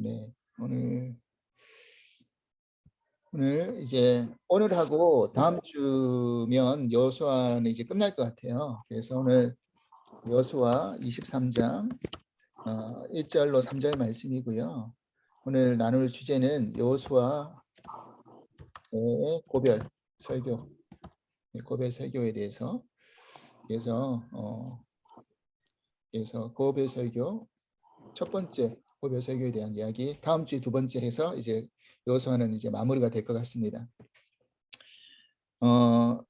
네, 오늘 이제 오늘하고 다음 주면 여호수아는 이제 끝날 것 같아요. 그래서 오늘 여호수아 23장 1절로 3절 말씀이고요. 오늘 나눌 주제는 여호수아의 고별 설교, 고별 설교에 대해서 그래서 고별 설교 첫 번째 고별 설교에 대한 이야기, 다음 주에 두 번째 해서 이제 여호수아는 이제 마무리가 될 것 같습니다.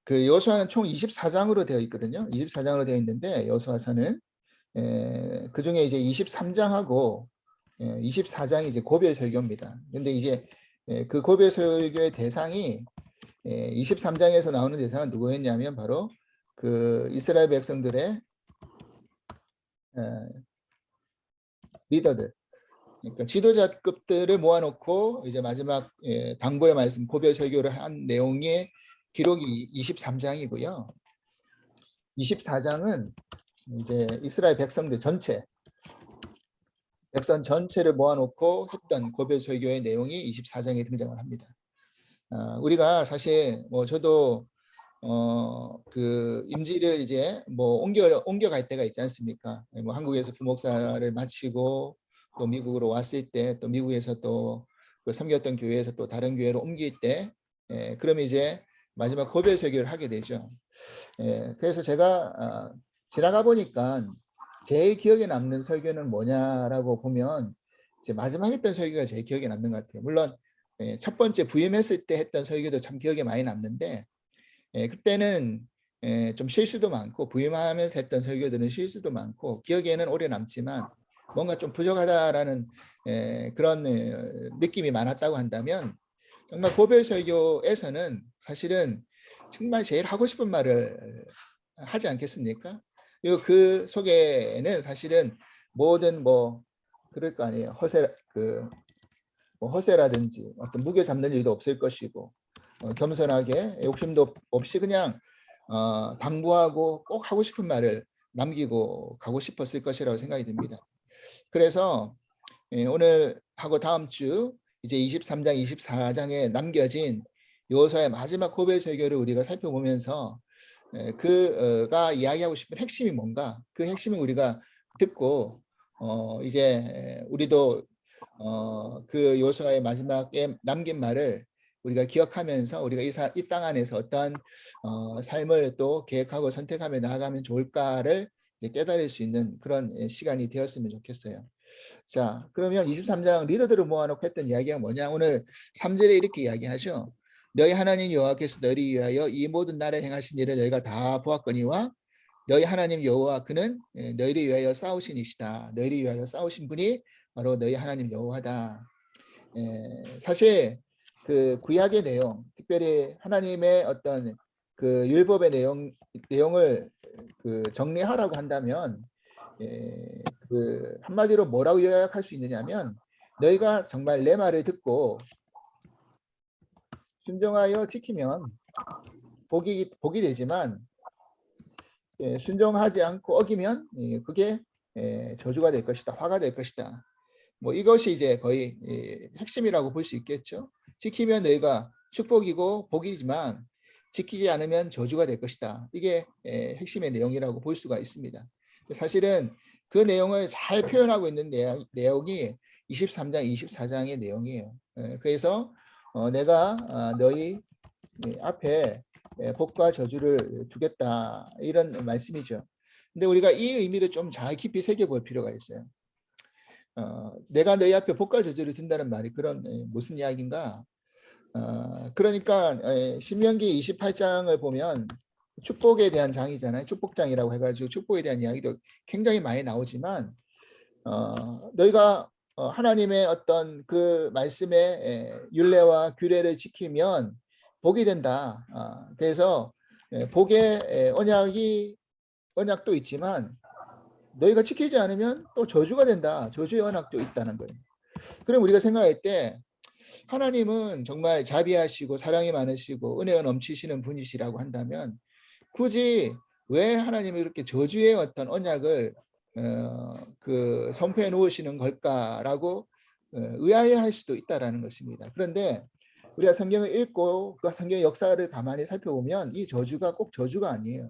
그 여호수아는 총 24장으로 되어 있거든요. 24장으로 되어 있는데 여호수아서는 그 중에 이제 23장하고 24장이 이제 고별 설교입니다. 근데 이제 그 고별 설교의 대상이 23장에서 나오는 대상은 누구였냐면 바로 그 이스라엘 백성들의 리더들, 그러니까 지도자급들을 모아놓고 이제 마지막 당부의 말씀 고별 설교를 한 내용의 기록이 23장이고요. 24장은 이제 이스라엘 백성들 백성 전체를 모아놓고 했던 고별 설교의 내용이 24장에 등장을 합니다. 우리가 사실 뭐 저도 그 임지를 이제 뭐 옮겨갈 때가 있지 않습니까? 뭐 한국에서 부목사를 마치고 또 미국으로 왔을 때 또 미국에서 또 그 섬겼던 교회에서 또 다른 교회로 옮길 때 그러면 이제 마지막 고별 설교를 하게 되죠. 그래서 제가 지나가 보니까 제일 기억에 남는 설교는 뭐냐라고 보면 이제 마지막 했던 설교가 제일 기억에 남는 것 같아요. 물론 첫 번째 부임했을 때 했던 설교도 참 기억에 많이 남는데 그때는 좀 실수도 많고 부임하면서 했던 설교들은 실수도 많고 기억에는 오래 남지만 뭔가 좀 부족하다라는 그런 느낌이 많았다고 한다면 정말 고별 설교에서는 사실은 정말 제일 하고 싶은 말을 하지 않겠습니까? 그리고 그 속에는 사실은 모든 뭐 그럴 거 아니에요. 뭐 허세라든지 어떤 무게 잡는 일도 없을 것이고 겸손하게 욕심도 없이 그냥 당부하고 꼭 하고 싶은 말을 남기고 가고 싶었을 것이라고 생각이 듭니다. 그래서 오늘 하고 다음 주 이제 23장, 24장에 남겨진 여호수아의 마지막 고별 설교를 우리가 살펴보면서 그가 이야기하고 싶은 핵심이 뭔가 그 핵심을 우리가 듣고 이제 우리도 그 여호수아의 마지막에 남긴 말을 우리가 기억하면서 우리가 이 땅 안에서 어떠한 삶을 또 계획하고 선택하며 나아가면 좋을까를 깨달을 수 있는 그런 시간이 되었으면 좋겠어요. 자, 그러면 23장 리더들을 모아놓고 했던 이야기가 뭐냐? 오늘 3절에 이렇게 이야기하죠. 너희 하나님 여호와께서 너희를 위하여 이 모든 날에 행하신 일을 너희가 다 보았거니와 너희 하나님 여호와 그는 너희를 위하여 싸우신 이시다. 너희를 위하여 싸우신 분이 바로 너희 하나님 여호와다. 사실 그 구약의 내용, 특별히 하나님의 어떤 그 율법의 내용을 그 정리하라고 한다면 그 한마디로 뭐라고 요약할 수 있느냐면 너희가 정말 내 말을 듣고 순종하여 지키면 복이 되지만 순종하지 않고 어기면 그게 저주가 될 것이다. 화가 될 것이다. 뭐 이것이 이제 거의 핵심이라고 볼 수 있겠죠. 지키면 너희가 축복이고 복이지만 지키지 않으면 저주가 될 것이다. 이게 핵심의 내용이라고 볼 수가 있습니다. 사실은 그 내용을 잘 표현하고 있는 내용이 23장, 24장의 내용이에요. 그래서 내가 너희 앞에 복과 저주를 두겠다 이런 말씀이죠. 근데 우리가 이 의미를 좀 잘 깊이 새겨볼 필요가 있어요. 내가 너희 앞에 복과 저주를 둔다는 말이 그런 무슨 이야기인가? 그러니까 신명기 28장을 보면 축복에 대한 장이잖아요. 축복장이라고 해가지고 축복에 대한 이야기도 굉장히 많이 나오지만 너희가 하나님의 어떤 그 말씀의 율례와 규례를 지키면 복이 된다. 그래서 복의 언약도 있지만 너희가 지키지 않으면 또 저주가 된다. 저주의 언약도 있다는 거예요. 그럼 우리가 생각할 때 하나님은 정말 자비하시고 사랑이 많으시고 은혜가 넘치시는 분이시라고 한다면 굳이 왜 하나님이 이렇게 저주의 어떤 언약을 그 선포해 놓으시는 걸까라고 의아해할 수도 있다라는 것입니다. 그런데 우리가 성경을 읽고 그 성경의 역사를 가만히 살펴보면 이 저주가 꼭 저주가 아니에요.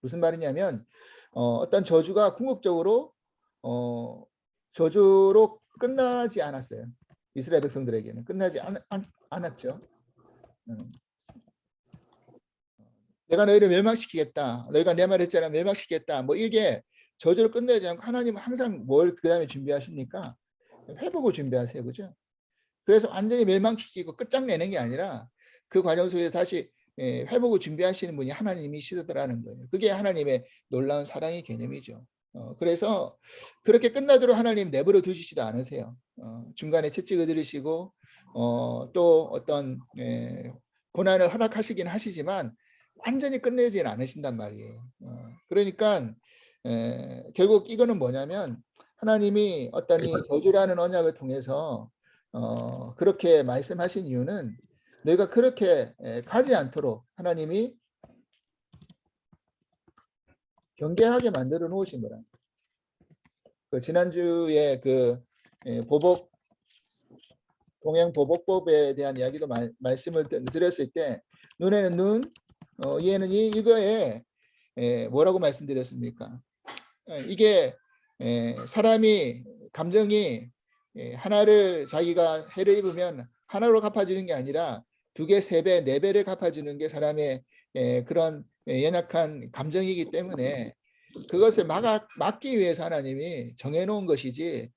무슨 말이냐면 어떤 저주가 궁극적으로 저주로 끝나지 않았어요. 이스라엘 백성들에게는 끝나지 않았죠. 내가 너희를 멸망시키겠다. 너희가 내 말을 했잖아. 멸망시키겠다. 뭐 이게 저주를 끝내지 않고 하나님은 항상 뭘 그 다음에 준비하십니까? 회복을 준비하세요. 그죠? 그래서 완전히 멸망시키고 끝장내는 게 아니라 그 과정 속에서 다시 회복을 준비하시는 분이 하나님이시더라는 거예요. 그게 하나님의 놀라운 사랑의 개념이죠. 그래서 그렇게 끝나도록 하나님 내버려 두시지도 않으세요. 중간에 채찍을 들으시고 또 어떤 고난을 허락하시긴 하시지만 완전히 끝내지는 않으신단 말이에요. 그러니까 결국 이거는 뭐냐면 하나님이 어떤 이 저주라는 언약을 통해서 그렇게 말씀하신 이유는 너희가 그렇게 가지 않도록 하나님이 경계하게 만들어 놓으신 거라. 그 지난주에 그 보복 동행 보복법에 대한 이야기도 말씀을 드렸을 때 눈에는 눈, 이에는 이, 이거에 뭐라고 말씀드렸습니까? 이게 사람이 감정이 하나를 자기가 해를 입으면 하나로 갚아주는 게 아니라 2배, 3배, 4배를 갚아주는 게 사람의 그런 연약한 감정이기 때문에 그것을 막기 위해서 하나님이 정해놓은 것이지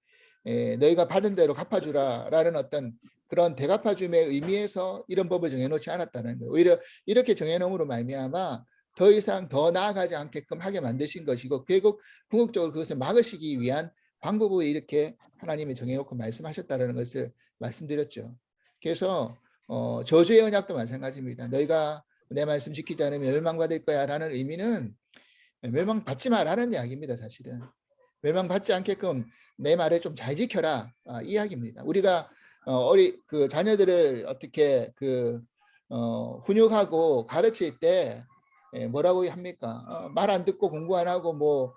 너희가 받은 대로 갚아주라라는 어떤 그런 대갚아줌의 의미에서 이런 법을 정해놓지 않았다는 거예요. 오히려 이렇게 정해놓음으로 말미암아 더 이상 더 나아가지 않게끔 하게 만드신 것이고 결국 궁극적으로 그것을 막으시기 위한 방법을 이렇게 하나님이 정해놓고 말씀하셨다는 것을 말씀드렸죠. 그래서 저주의 언약도 마찬가지입니다. 너희가 내 말씀 지키지 않으면 멸망받을 거야 라는 의미는 멸망받지 마라는 이야기입니다. 사실은 멸망받지 않게끔 내 말을 좀 잘 지켜라 이야기입니다. 우리가 그 자녀들을 어떻게 훈육하고 가르칠 때 뭐라고 합니까? 말 안 듣고 공부 안 하고 뭐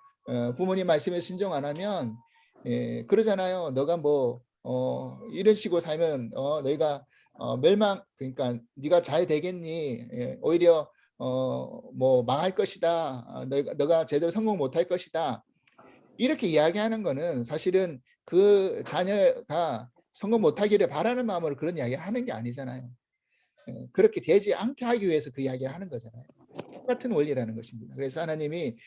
부모님 말씀에 순종 안 하면 그러잖아요. 너가 뭐 이런 식으로 살면 너희가 멸망 그러니까 네가 잘 되겠니? 오히려 뭐 망할 것이다. 너가 제대로 성공 못할 것이다. 이렇게 이야기하는 거는 사실은 그 자녀가 성공 못하기를 바라는 마음으로 그런 이야기를 하는 게 아니잖아요. 그렇게 되지 않게 하기 위해서 그 이야기를 하는 거잖아요. 똑같은 원리라는 것입니다. 그래서 하나님이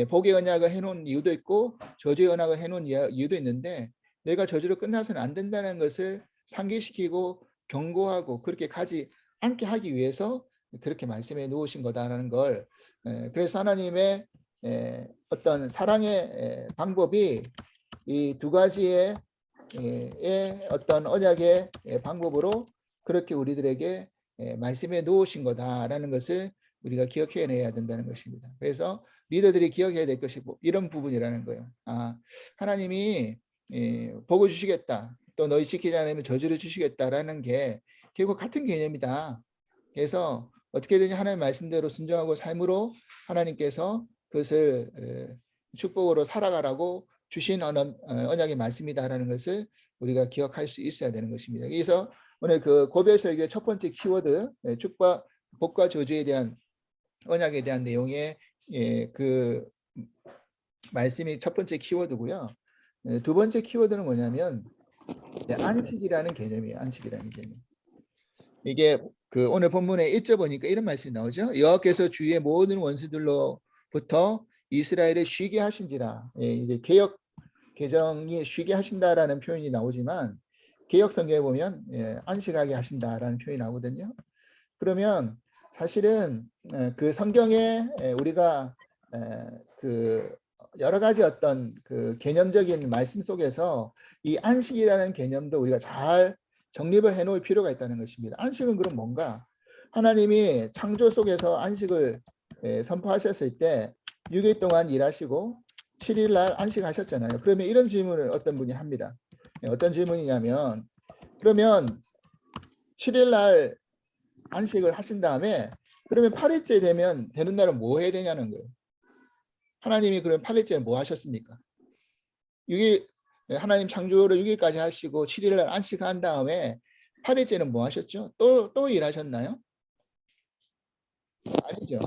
복의 언약을 해놓은 이유도 있고 저주의 언약을 해놓은 이유도 있는데 내가 저주로 끝나서는 안 된다는 것을 상기시키고 경고하고 그렇게 가지 않게 하기 위해서 그렇게 말씀해 놓으신 거다라는 걸 그래서 하나님의 어떤 사랑의 방법이 이 2가지의 어떤 언약의 방법으로 그렇게 우리들에게 말씀해 놓으신 거다라는 것을 우리가 기억해내야 된다는 것입니다. 그래서 리더들이 기억해야 될 것이 이런 부분이라는 거예요. 하나님이 복을 주시겠다. 또 너희 지키지 않으면 저주를 주시겠다라는 게 결국 같은 개념이다. 그래서 어떻게든지 하나님의 말씀대로 순종하고 삶으로 하나님께서 그것을 축복으로 살아가라고 주신 언약의 말씀이다라는 것을 우리가 기억할 수 있어야 되는 것입니다. 그래서 오늘 그 고별 설교의 첫 번째 키워드 축복, 복과 저주에 대한 언약에 대한 내용의 그 말씀이 첫 번째 키워드고요. 2번째 키워드는 뭐냐면 안식이라는 개념이에요. 안식이라는 개념. 이게 그 오늘 본문에 1절 보니까 이런 말씀이 나오죠. 여호와께서 주의 모든 원수들로부터 이스라엘을 쉬게 하신지라. 이제 개역 개정이 쉬게 하신다라는 표현이 나오지만 개역 성경에 보면 안식하게 하신다라는 표현이 나오거든요. 그러면 사실은 그 성경에 우리가 그 여러 가지 어떤 그 개념적인 말씀 속에서 이 안식이라는 개념도 우리가 잘 정립을 해놓을 필요가 있다는 것입니다. 안식은 그럼 뭔가? 하나님이 창조 속에서 안식을 선포하셨을 때 6일 동안 일하시고 7일 날 안식하셨잖아요. 그러면 이런 질문을 어떤 분이 합니다. 어떤 질문이냐면 그러면 7일 날 안식을 하신 다음에 그러면 8일째 되는 날은 뭐 해야 되냐는 거예요. 하나님이 그러면 8일째는 뭐 하셨습니까? 6일 하나님 창조를 6일까지 하시고 7일 날 안식한 다음에 8일째는 뭐 하셨죠? 또 일하셨나요? 아니죠.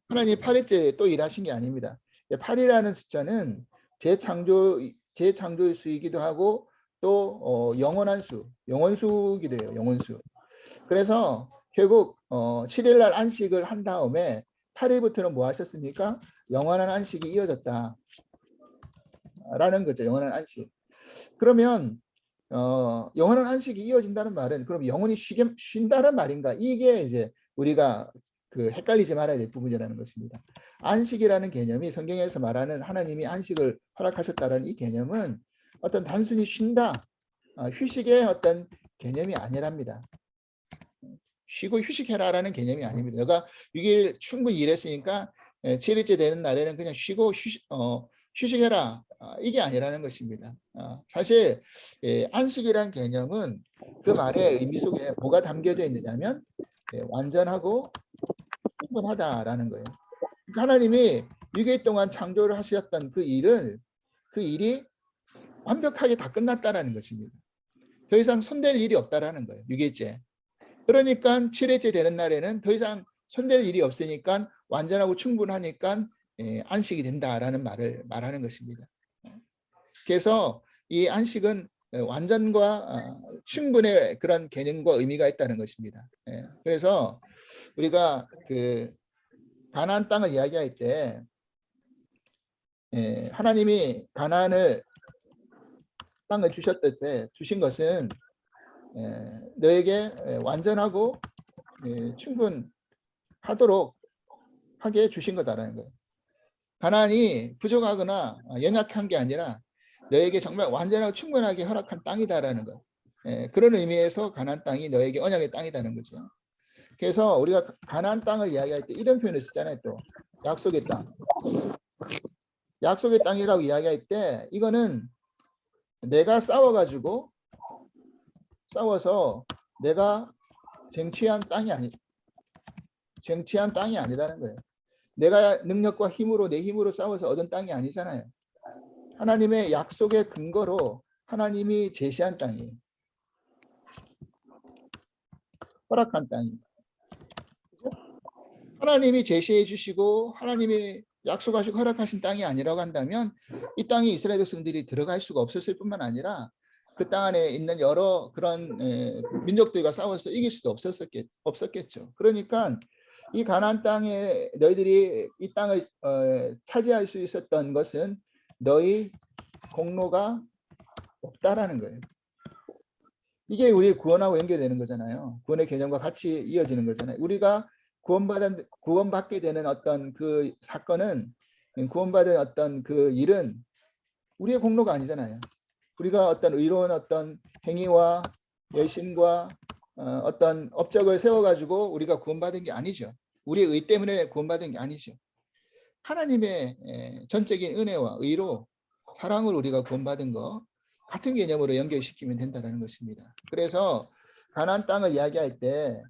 하나님 8일째 또 일하신 게 아닙니다. 8이라는 숫자는 재창조의 수이기도 하고 또 영원한 수, 영원수기도 해요. 영원수. 그래서 결국 7일 날 안식을 한 다음에 8일부터는 뭐 하셨습니까? 영원한 안식이 이어졌다. 라는 거죠. 영원한 안식. 그러면 영원한 안식이 이어진다는 말은 그럼 영원히 쉰다는 말인가? 이게 이제 우리가 그 헷갈리지 말아야 될 부분이라는 것입니다. 안식이라는 개념이 성경에서 말하는 하나님이 안식을 허락하셨다는 이 개념은 어떤 단순히 쉰다, 휴식의 어떤 개념이 아니랍니다. 쉬고 휴식해라라는 개념이 아닙니다. 너가 6일 충분히 일했으니까 7일째 되는 날에는 그냥 쉬고 휴식해라. 이게 아니라는 것입니다. 사실 안식이란 개념은 그 말의 의미 속에 뭐가 담겨져 있느냐면 완전하고 충분하다라는 거예요. 하나님이 6일 동안 창조를 하셨던 그 일이 완벽하게 다 끝났다라는 것입니다. 더 이상 손댈 일이 없다라는 거예요. 6일째. 그러니까 7일째 되는 날에는 더 이상 손댈 일이 없으니까 완전하고 충분하니까 안식이 된다라는 말을 말하는 것입니다. 그래서 이 안식은 완전과 충분의 그런 개념과 의미가 있다는 것입니다. 그래서 우리가 그 가나안 땅을 이야기할 때 하나님이 가나안을 땅을 주셨을 때 주신 것은 너에게 완전하고 충분하도록 하게 주신 거다라는 거예요. 가나안이 부족하거나 연약한 게 아니라 너에게 정말 완전하고 충분하게 허락한 땅이다라는 것. 그런 의미에서 가나안 땅이 너에게 언약의 땅이다는 거죠. 그래서 우리가 가나안 땅을 이야기할 때 이런 표현을 쓰잖아요. 또 약속의 땅. 약속의 땅이라고 이야기할 때 이거는 내가 싸워서 내가 쟁취한 땅이 아니다는 거예요. 내가 능력과 힘으로 내 힘으로 싸워서 얻은 땅이 아니잖아요. 하나님의 약속의 근거로 하나님이 제시한 땅이에요. 허락한 땅이. 하나님이 제시해 주시고 하나님이 약속하시고 허락하신 땅이 아니라고 한다면 이 땅에 이스라엘 백성들이 들어갈 수가 없었을 뿐만 아니라 그 땅 안에 있는 여러 그런 민족들과 싸워서 이길 수도 없었겠죠. 그러니까 이 가나안 땅에 너희들이 이 땅을 차지할 수 있었던 것은 너희 공로가 없다라는 거예요. 이게 우리 구원하고 연결되는 거잖아요. 구원의 개념과 같이 이어지는 거잖아요. 우리가 구원받게 되는 어떤 그 사건은, 구원받은 어떤 그 일은 우리의 공로가 아니잖아요. 우리가 어떤 의로운 어떤 행위와 열심과 어떤 업적을 세워가지고 우리가 구원받은 게 아니죠. 우리의 의 때문에 구원받은 게 아니죠. 하나님의 전적인 은혜와 의로 사랑으로 우리가 구원받은 거 같은 개념으로 연결시키면 된다는 것입니다. 그래서 가나안 땅을 이야기할 때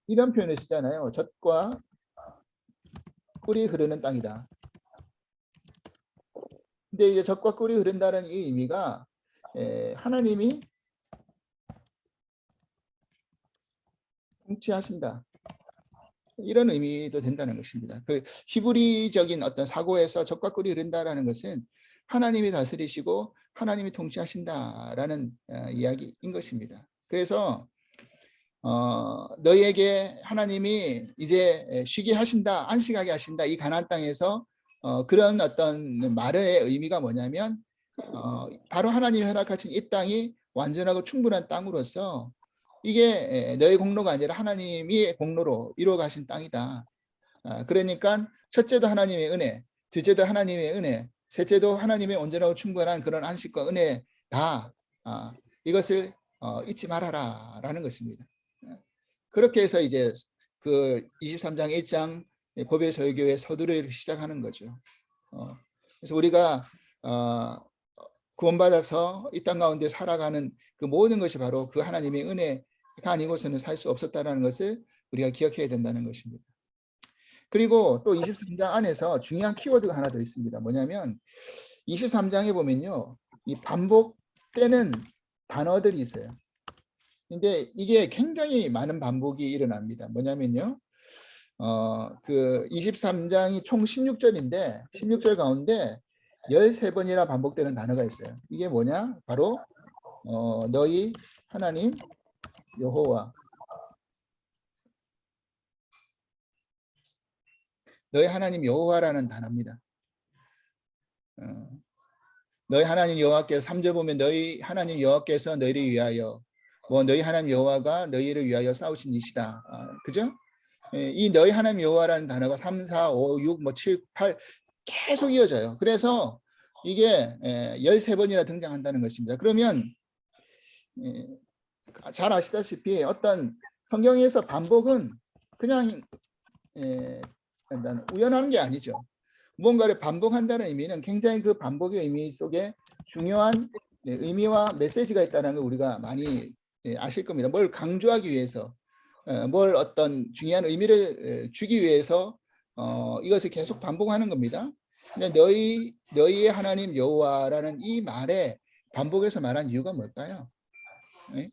이런 표현을 쓰잖아요. 젖과 꿀이 흐르는 땅이다. 근데 이제 젖과 꿀이 흐른다는 이 의미가 하나님이 통치하신다. 이런 의미도 된다는 것입니다. 그 히브리적인 어떤 사고에서 젖과 꿀이 흐른다라는 것은 하나님이 다스리시고 하나님이 통치하신다라는 이야기인 것입니다. 그래서 너희에게 하나님이 이제 쉬게 하신다, 안식하게 하신다. 이 가나안 땅에서 그런 어떤 말의 의미가 뭐냐면 바로 하나님이 허락하신 이 땅이 완전하고 충분한 땅으로서 이게 너의 공로가 아니라 하나님이 공로로 이루어 가신 땅이다. 그러니까 첫째도 하나님의 은혜, 둘째도 하나님의 은혜, 셋째도 하나님의 온전하고 충분한 그런 안식과 은혜다. 이것을 잊지 말아라라는 것입니다. 그렇게 해서 이제 그 23장 1장 고베 설교의 서두를 시작하는 거죠. 그래서 우리가 구원받아서 이 땅 가운데 살아가는 그 모든 것이 바로 그 하나님의 은혜가 아니고서는 살 수 없었다는 것을 우리가 기억해야 된다는 것입니다. 그리고 또 23장 안에서 중요한 키워드가 하나 더 있습니다. 뭐냐면 23장에 보면요, 이 반복되는 단어들이 있어요. 근데 이게 굉장히 많은 반복이 일어납니다. 뭐냐면요, 그 23장이 총 16절인데 16절 가운데 13번이나 반복되는 단어가 있어요. 이게 뭐냐? 바로 너희 하나님 여호와, 너희 하나님 여호와라는 단어입니다. 너희 하나님 여호와께서 3절 보면 너희 하나님 여호와께서 너희를 위하여, 뭐 너희 하나님 여호와가 너희를 위하여 싸우신 이시다. 그죠? 이 너희 하나님 여호와라는 단어가 3, 4, 5, 6, 뭐 7, 8 계속 이어져요. 그래서 이게 13번이나 등장한다는 것입니다. 그러면 잘 아시다시피 어떤 성경에서 반복은 그냥 우연한 게 아니죠. 무언가를 반복한다는 의미는 굉장히 그 반복의 의미 속에 중요한 의미와 메시지가 있다는 걸 우리가 많이 아실 겁니다. 뭘 강조하기 위해서, 뭘 어떤 중요한 의미를 주기 위해서 이것을 계속 반복하는 겁니다. 근데 너희의 하나님 여호와라는 이 말에 반복해서 말한 이유가 뭘까요? 네?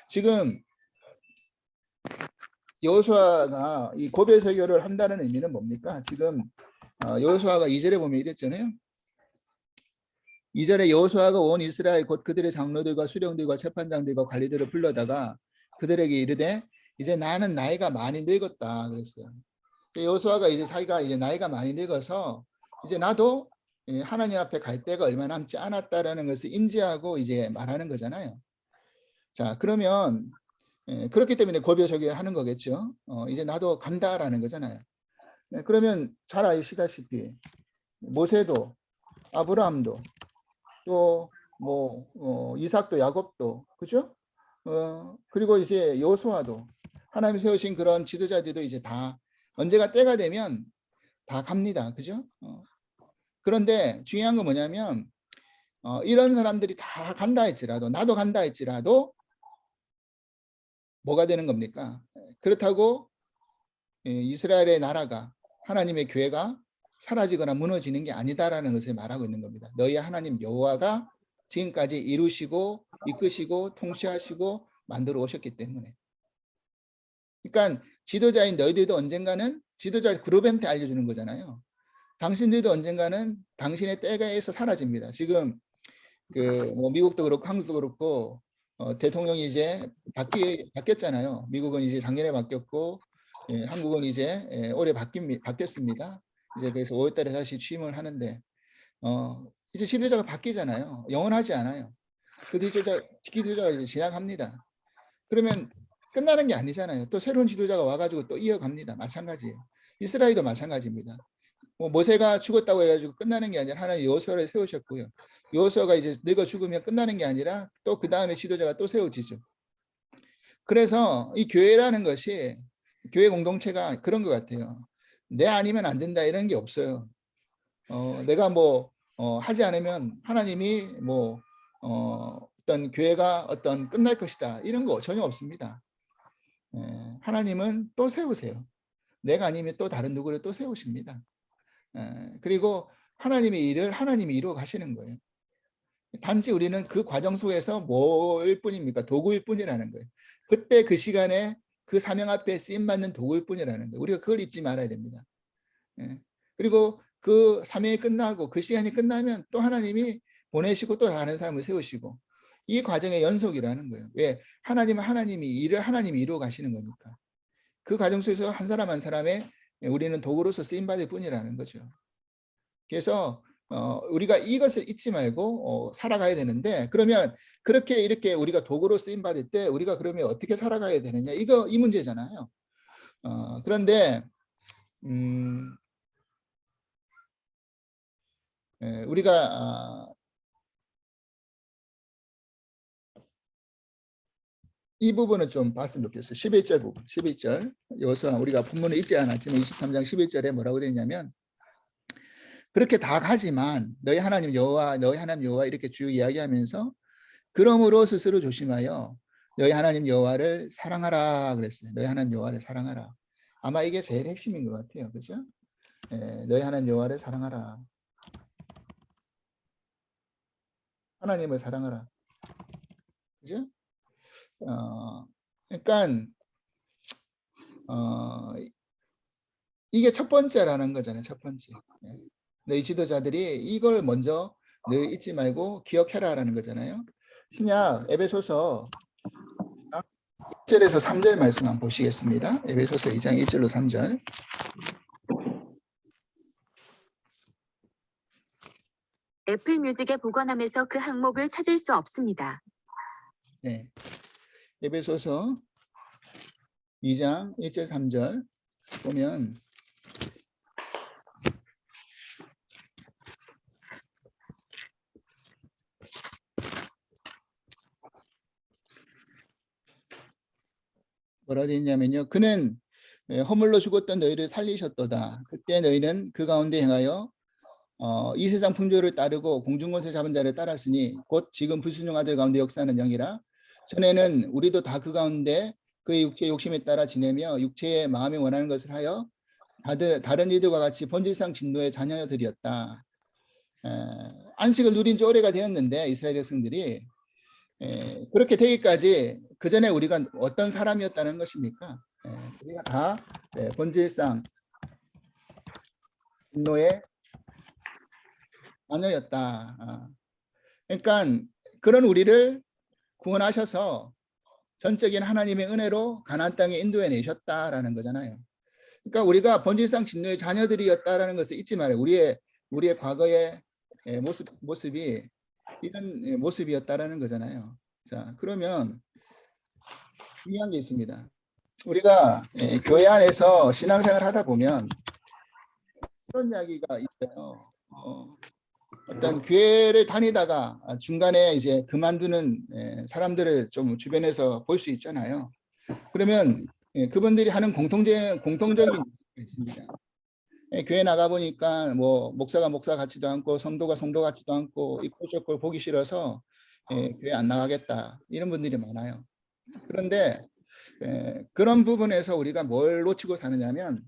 지금 여호수아가 이 고별 설교를 한다는 의미는 뭡니까? 지금 여호수아가 2절에 보면 이랬잖아요. 2절에 여호수아가 온 이스라엘 곧 그들의 장로들과 수령들과 재판장들과 관리들을 불러다가 그들에게 이르되 이제 나는 나이가 많이 늙었다 그랬어요. 여호수아가 이제 자기가 이제 나이가 많이 늙어서 이제 나도 하나님 앞에 갈 때가 얼마 남지 않았다라는 것을 인지하고 이제 말하는 거잖아요. 자, 그러면 그렇기 때문에 고별 설교를 하는 거겠죠. 이제 나도 간다라는 거잖아요. 그러면 잘 아시다시피 모세도 아브라함도 또 뭐 이삭도 야곱도 그죠? 그리고 이제 여호수아도 하나님 세우신 그런 지도자들도 이제 다 언제가 때가 되면 다 갑니다. 그죠? 그런데 중요한 건 뭐냐면 이런 사람들이 다 간다 할지라도 나도 간다 할지라도 뭐가 되는 겁니까? 그렇다고 이스라엘의 나라가 하나님의 교회가 사라지거나 무너지는 게 아니다라는 것을 말하고 있는 겁니다. 너희 하나님 여호와가 지금까지 이루시고 이끄시고 통치하시고 만들어 오셨기 때문에. 그러니까 지도자인 너희들도 언젠가는 지도자 그룹한테 알려주는 거잖아요. 당신들도 언젠가는 당신의 때가에서 사라집니다. 지금 뭐 미국도 그렇고 한국도 그렇고 대통령이 이제 바뀌었잖아요. 미국은 이제 작년에 바뀌었고 한국은 이제 올해 바뀌었습니다. 이제 그래서 5월달에 다시 취임을 하는데 이제 지도자가 바뀌잖아요. 영원하지 않아요. 그 지도자가 이제 지나갑니다. 그러면 끝나는 게 아니잖아요. 또 새로운 지도자가 와가지고 또 이어갑니다. 마찬가지예요. 이스라엘도 마찬가지입니다. 뭐 모세가 죽었다고 해가지고 끝나는 게 아니라 하나님 여호수아를 세우셨고요. 여호수아가 이제 늙어 죽으면 끝나는 게 아니라 또 그 다음에 지도자가 또 세워지죠. 그래서 이 교회라는 것이 교회 공동체가 그런 것 같아요. 내 아니면 안 된다 이런 게 없어요. 내가 뭐 하지 않으면 하나님이 뭐 어떤 교회가 어떤 끝날 것이다 이런 거 전혀 없습니다. 하나님은 또 세우세요. 내가 아니면 또 다른 누구를 또 세우십니다. 그리고 하나님의 일을 하나님이 이루어 가시는 거예요. 단지 우리는 그 과정 속에서 뭘 뿐입니까? 도구일 뿐이라는 거예요. 그때 그 시간에 그 사명 앞에 쓰임받는 도구일 뿐이라는 거예요. 우리가 그걸 잊지 말아야 됩니다. 그리고 그 사명이 끝나고 그 시간이 끝나면 또 하나님이 보내시고 또 다른 사람을 세우시고 이 과정의 연속이라는 거예요. 왜? 하나님은 하나님이 일을 하나님이 이루어 가시는 거니까. 그 과정 속에서 한 사람 한 사람의 우리는 도구로서 쓰임받을 뿐이라는 거죠. 그래서 우리가 이것을 잊지 말고 살아가야 되는데 그러면 그렇게 이렇게 우리가 도구로 쓰임 받을 때 우리가 그러면 어떻게 살아가야 되느냐 이 문제잖아요. 그런데 우리가 이 부분은 좀 봤으면 좋겠어요. 11절 부분 11절 여호수아 우리가 본문을 읽지 않았지만 23장 11절에 뭐라고 되냐면 그렇게 다 가지만 너희 하나님 여호와 너희 하나님 여호와 이렇게 쭉 이야기하면서 그러므로 스스로 조심하여 너희 하나님 여호와를 사랑하라 그랬어요. 너희 하나님 여호와를 사랑하라. 아마 이게 제일 핵심인 것 같아요. 그렇죠? 너희 하나님 여호와를 사랑하라. 하나님을 사랑하라. 그죠? 그러니까 이게 첫 번째라는 거잖아요. 첫 번째. 너희 지도자들이 이걸 먼저 늘 잊지 말고 기억해라라는 거잖아요. 신약 에베소서 1절에서 3절 말씀 한번 보시겠습니다. 에베소서 2장 1절로 3절. 애플 뮤직에 복원함에서 그 항목을 찾을 수 없습니다. 네. 에베소서 2장 1절 3절 보면 뭐라 되어 있냐면요. 그는 허물로 죽었던 너희를 살리셨도다. 그때 너희는 그 가운데 행하여 이 세상 풍조를 따르고 공중권세 잡은 자를 따랐으니 곧 지금 불순종 아들 가운데 역사하는 영이라. 전에는 우리도 다 그 가운데 그의 육체의 욕심에 따라 지내며 육체의 마음이 원하는 것을 하여 다른 이들과 같이 본질상 진노의 자녀들이었다. 안식을 누린 지 오래가 되었는데 이스라엘 백성들이 그렇게 되기까지 그 전에 우리가 어떤 사람이었다는 것입니까? 우리가 다 본질상 진노의 자녀였다. 그러니까 그런 우리를 구원하셔서 전적인 하나님의 은혜로 가나안 땅에 인도해 내셨다라는 거잖아요. 그러니까 우리가 본질상 진노의 자녀들이었다라는 것을 잊지 말아요. 우리의 과거의 모습이 이런 모습이었다라는 거잖아요. 자, 그러면 중요한 게 있습니다. 우리가 교회 안에서 신앙생활 하다 보면 그런 이야기가 있어요. 어떤 교회를 다니다가 중간에 이제 그만두는 사람들을 좀 주변에서 볼 수 있잖아요. 그러면 그분들이 하는 공통적인 게 있습니다. 교회 나가 보니까 뭐 목사가 목사 같지도 않고 성도가 성도 같지도 않고 이 꼴 보기 싫어서 교회 안 나가겠다 이런 분들이 많아요. 그런데 그런 부분에서 우리가 뭘 놓치고 사느냐면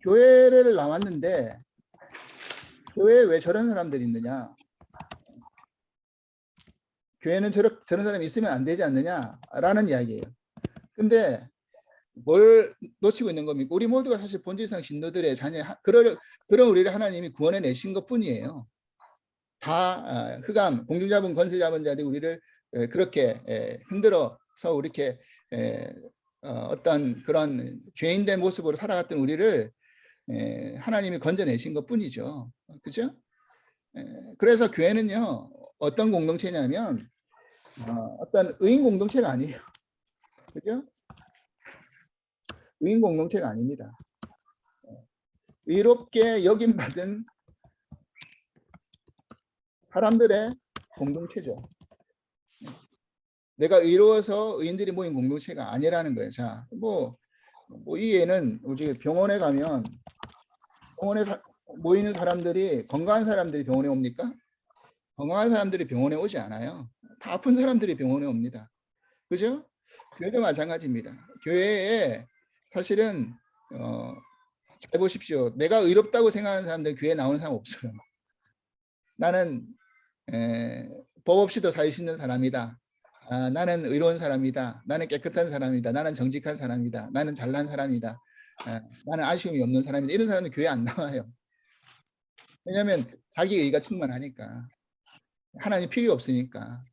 교회를 나왔는데 교회에 왜 저런 사람들이 있느냐, 교회는 저런 사람이 있으면 안 되지 않느냐라는 이야기예요. 근데 뭘 놓치고 있는 겁니까? 우리 모두가 사실 본질상 신도들의 자녀, 그런 우리를 하나님이 구원해 내신 것 뿐이에요. 다 흑암, 공중 잡은 권세 잡은 자들이 우리를 그렇게 흔들어서 이렇게 어떤 그런 죄인된 모습으로 살아갔던 우리를 하나님이 건져내신 것 뿐이죠. 그죠? 그래서 교회는요, 어떤 공동체냐면 어떤 의인 공동체가 아니에요. 그죠? 의인 공동체가 아닙니다. 의롭게 여김받은 사람들의 공동체죠. 내가 의로워서 의인들이 모인 공동체가 아니라는 거예요. 자, 이 예는 우리 병원에 가면 병원에 모이는 사람들이, 건강한 사람들이 병원에 옵니까? 건강한 사람들이 병원에 오지 않아요. 다 아픈 사람들이 병원에 옵니다. 그죠? 교회도 마찬가지입니다. 교회에 사실은 잘 보십시오. 내가 의롭다고 생각하는 사람들 교회에 나오는 사람 없어요. 나는 법 없이도 살 수 있는 사람이다. 나는 의로운 사람이다. 나는 깨끗한 사람이다. 나는 정직한 사람이다. 나는 잘난 사람이다. 나는 아쉬움이 없는 사람이다. 이런 사람은 교회 안 나와요. 왜냐하면 자기 의가 충만하니까. 하나님 필요 없으니까.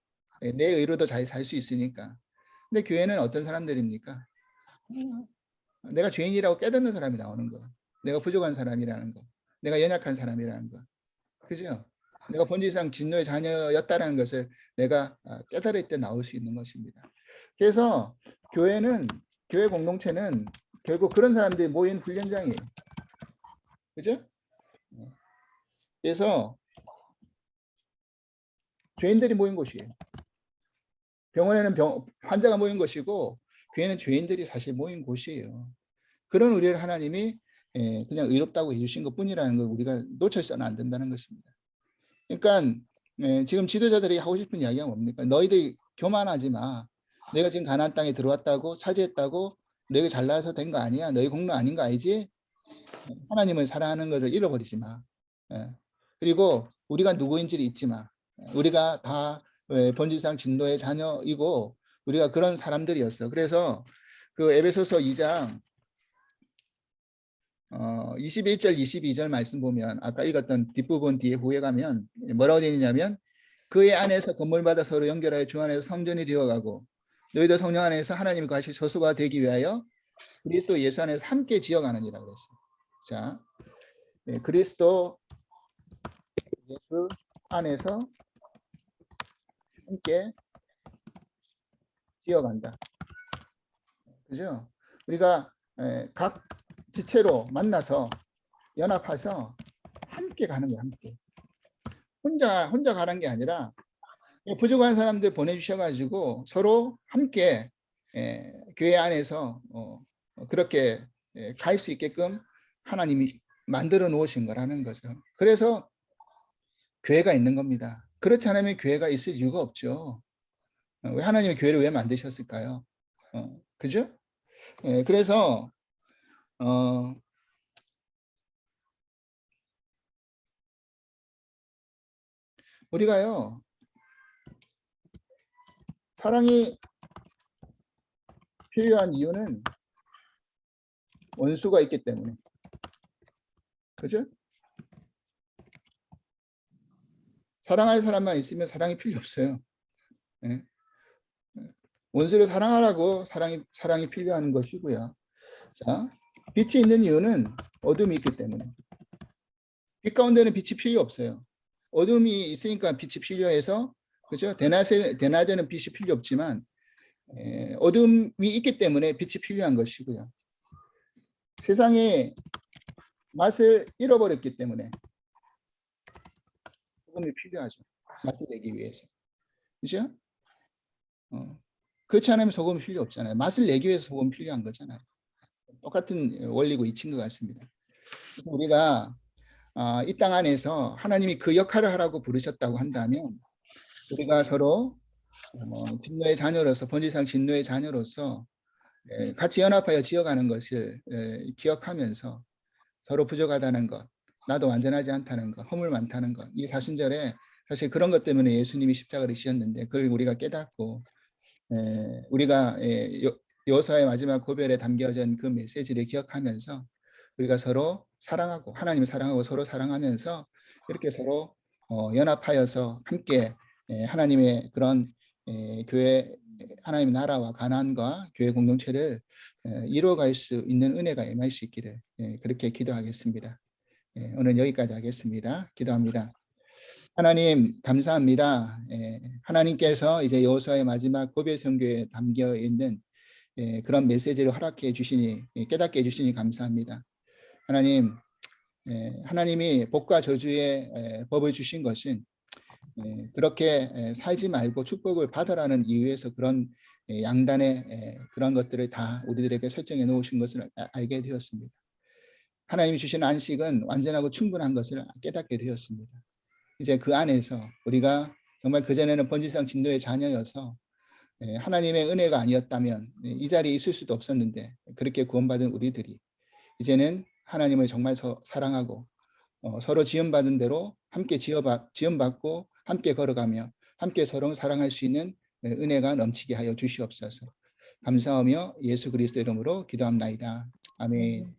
내 의로도 잘 살 수 있으니까. 근데 교회는 어떤 사람들입니까? 내가 죄인이라고 깨닫는 사람이 나오는 거. 내가 부족한 사람이라는 거. 내가 연약한 사람이라는 거. 그죠? 내가 본질상 진노의 자녀였다는 것을 내가 깨달을 때 나올 수 있는 것입니다. 그래서 교회 공동체는 결국 그런 사람들이 모인 훈련장이에요. 그죠? 그래서 죄인들이 모인 곳이에요. 병원에는 환자가 모인 것이고 교회는 죄인들이 사실 모인 곳이에요. 그런 우리를 하나님이 그냥 의롭다고 해주신 것 뿐이라는 걸 우리가 놓쳐서는 안 된다는 것입니다. 그러니까 지금 지도자들이 하고 싶은 이야기가 뭡니까? 너희들이 교만하지 마. 내가 지금 가나안 땅에 들어왔다고, 차지했다고 너희가 잘나서 된 거 아니야. 너희 공로 아닌 거 알지? 하나님을 사랑하는 것을 잃어버리지 마. 그리고 우리가 누구인지를 잊지 마. 우리가 다 번지상 진노의 자녀이고 우리가 그런 사람들이었어. 그래서 그 에베소서 2장 21절 22절 말씀 보면 아까 읽었던 뒷부분 뒤에 후에 가면 뭐라고 되어 있냐면 그의 안에서 건물마다 서로 연결하여 주 안에서 성전이 되어가고 너희도 성령 안에서 하나님과 같이 저수가 되기 위하여 그리스도 예수 안에서 함께 지어가느니라 그랬어요. 자, 그리스도 예수 안에서 함께 지어간다. 그죠? 우리가 각 지체로 만나서 연합해서 함께 가는 거예요. 함께. 혼자 가는 게 아니라 부족한 사람들 보내주셔가지고 서로 함께 교회 안에서 그렇게 갈 수 있게끔 하나님이 만들어 놓으신 거라는 거죠. 그래서 교회가 있는 겁니다. 그렇지 않으면 교회가 있을 이유가 없죠. 왜 하나님이 교회를 왜 만드셨을까요? 그죠? 그래서 우리가요 사랑이 필요한 이유는 원수가 있기 때문에. 그죠? 사랑할 사람만 있으면 사랑이 필요 없어요. 예. 원수를 사랑하라고 사랑이 필요한 것이고요. 자, 빛이 있는 이유는 어둠이 있기 때문에. 빛 가운데는 빛이 필요 없어요. 어둠이 있으니까 빛이 필요해서, 그죠? 대낮에는 빛이 필요 없지만 어둠이 있기 때문에 빛이 필요한 것이고요. 세상에 맛을 잃어버렸기 때문에 소금이 필요하죠. 맛을 내기 위해서. 그죠? 그렇지 않으면 소금이 필요 없잖아요. 맛을 내기 위해서 소금이 필요한 거잖아요. 똑같은 원리고 이친 것 같습니다. 그래서 우리가 이 땅 안에서 하나님이 그 역할을 하라고 부르셨다고 한다면 우리가 서로 진노의 자녀로서 번지상 진노의 자녀로서 같이 연합하여 지어가는 것을 기억하면서 서로 부족하다는 것, 나도 완전하지 않다는 것, 허물 많다는 것, 이 사순절에 사실 그런 것 때문에 예수님이 십자가를 지셨는데 그걸 우리가 깨닫고 우리가 여호수아의 마지막 고별에 담겨진 그 메시지를 기억하면서 우리가 서로 사랑하고 하나님을 사랑하고 서로 사랑하면서 이렇게 서로 연합하여서 함께 하나님의 그런 교회 하나님의 나라와 가난과 교회 공동체를 이루어갈 수 있는 은혜가 임할 수 있기를 그렇게 기도하겠습니다. 오늘 여기까지 하겠습니다. 기도합니다. 하나님 감사합니다. 하나님께서 이제 여호수아의 마지막 고별 선교에 담겨 있는 그런 메시지를 허락해 주시니 깨닫게 해 주시니 감사합니다. 하나님, 하나님이 복과 저주의 법을 주신 것은 그렇게 살지 말고 축복을 받아라는 이유에서 그런 양단의 그런 것들을 다 우리들에게 설정해 놓으신 것을 알게 되었습니다. 하나님이 주신 안식은 완전하고 충분한 것을 깨닫게 되었습니다. 이제 그 안에서 우리가 정말 그전에는 번지상 진노의 자녀여서 하나님의 은혜가 아니었다면 이 자리에 있을 수도 없었는데 그렇게 구원받은 우리들이 이제는 하나님을 정말 사랑하고 서로 지음받은 대로 함께 지음받고 함께 걸어가며 함께 서로 사랑할 수 있는 은혜가 넘치게 하여 주시옵소서. 감사하며 예수 그리스도 이름으로 기도합나이다. 아멘.